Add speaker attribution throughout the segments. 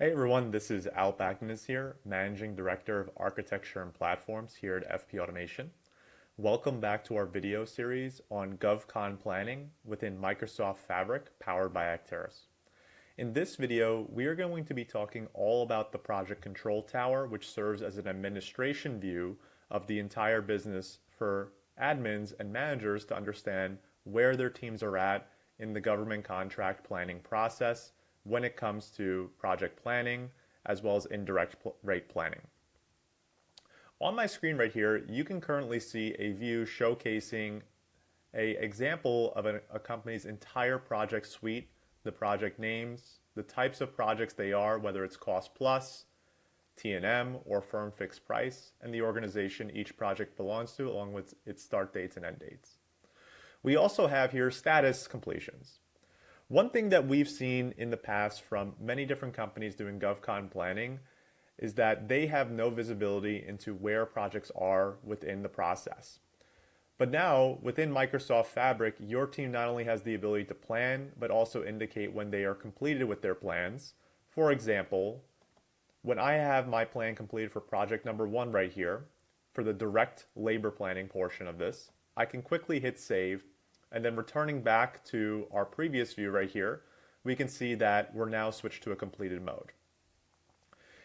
Speaker 1: Hey everyone, this is Al Agnes here, Managing Director of Architecture and Platforms here at FP Automation. Welcome back to our video series on GovCon Planning within Microsoft Fabric, powered by Acterys. In this video, we are going to be talking all about the Project Control Tower, which serves as an administration view of the entire business for admins and managers to understand where their teams are at in the government contract planning process when it comes to project planning as well as indirect rate planning. On my screen right here, you can currently see a view showcasing an example of a company's entire project suite, the project names, the types of projects they are, whether it's cost plus, T&M, or firm fixed price, and the organization each project belongs to, along with its start dates and end dates. We also have here status completions. One thing that we've seen in the past from many different companies doing GovCon planning is that they have no visibility into where projects are within the process. But now, within Microsoft Fabric, your team not only has the ability to plan, but also indicate when they are completed with their plans. For example, when I have my plan completed for project number 1 right here, for the direct labor planning portion of this, I can quickly hit save. And then returning back to our previous view right here, we can see that we're now switched to a completed mode.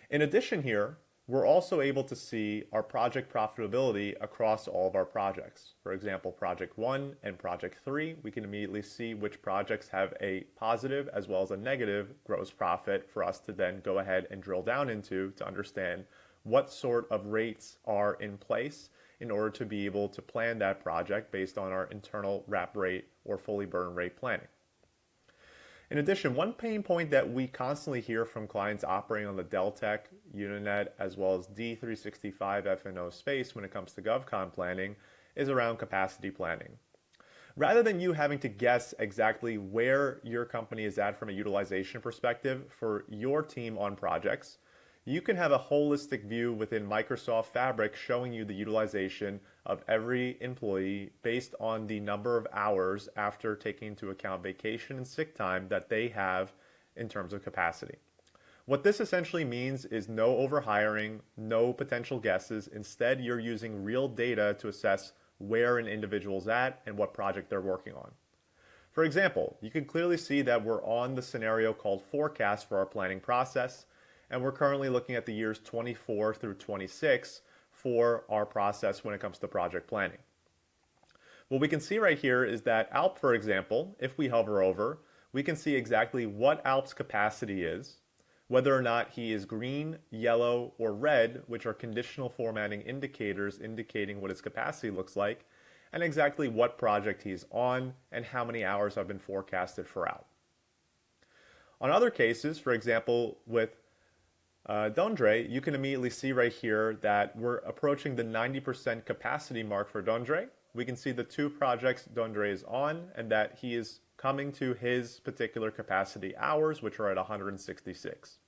Speaker 1: In addition here, we're also able to see our project profitability across all of our projects. For example, project 1 and project 3, we can immediately see which projects have a positive as well as a negative gross profit for us to then go ahead and drill down into to understand what sort of rates are in place in order to be able to plan that project based on our internal wrap rate or fully burn rate planning. In addition, one pain point that we constantly hear from clients operating on the Deltek, Uninet, as well as D365 F&O space when it comes to GovCon planning is around capacity planning. Rather than you having to guess exactly where your company is at from a utilization perspective for your team on projects, you can have a holistic view within Microsoft Fabric showing you the utilization of every employee based on the number of hours after taking into account vacation and sick time that they have in terms of capacity. What this essentially means is no overhiring, no potential guesses. Instead, you're using real data to assess where an individual's at and what project they're working on. For example, you can clearly see that we're on the scenario called forecast for our planning process. And we're currently looking at the years 24 through 26 for our process when it comes to project planning. What we can see right here is that ALP, for example, if we hover over, we can see exactly what ALP's capacity is, whether or not he is green, yellow, or red, which are conditional formatting indicators indicating what his capacity looks like, and exactly what project he's on and how many hours have been forecasted for ALP. On other cases, for example, with Dondre, you can immediately see right here that we're approaching the 90% capacity mark for Dondre. We can see the 2 projects Dondre is on and that he is coming to his particular capacity hours, which are at 166.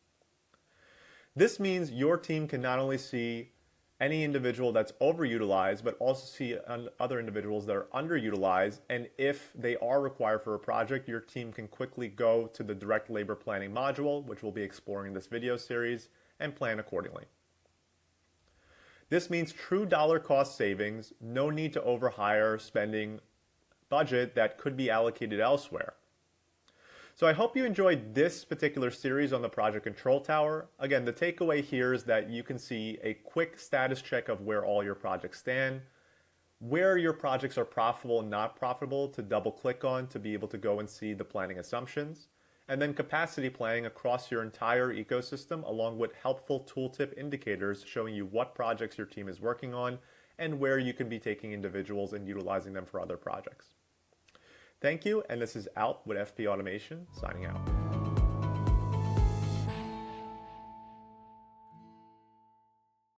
Speaker 1: This means your team can not only see any individual that's overutilized, but also see other individuals that are underutilized. And if they are required for a project, your team can quickly go to the direct labor planning module, which we'll be exploring in this video series, and plan accordingly. This means true dollar cost savings, no need to overhire spending budget that could be allocated elsewhere. So I hope you enjoyed this particular series on the Project Control Tower. Again, the takeaway here is that you can see a quick status check of where all your projects stand, where your projects are profitable and not profitable to double click on to be able to go and see the planning assumptions, and then capacity planning across your entire ecosystem along with helpful tooltip indicators showing you what projects your team is working on and where you can be taking individuals and utilizing them for other projects. Thank you, and this is Alt with FP Automation, signing out.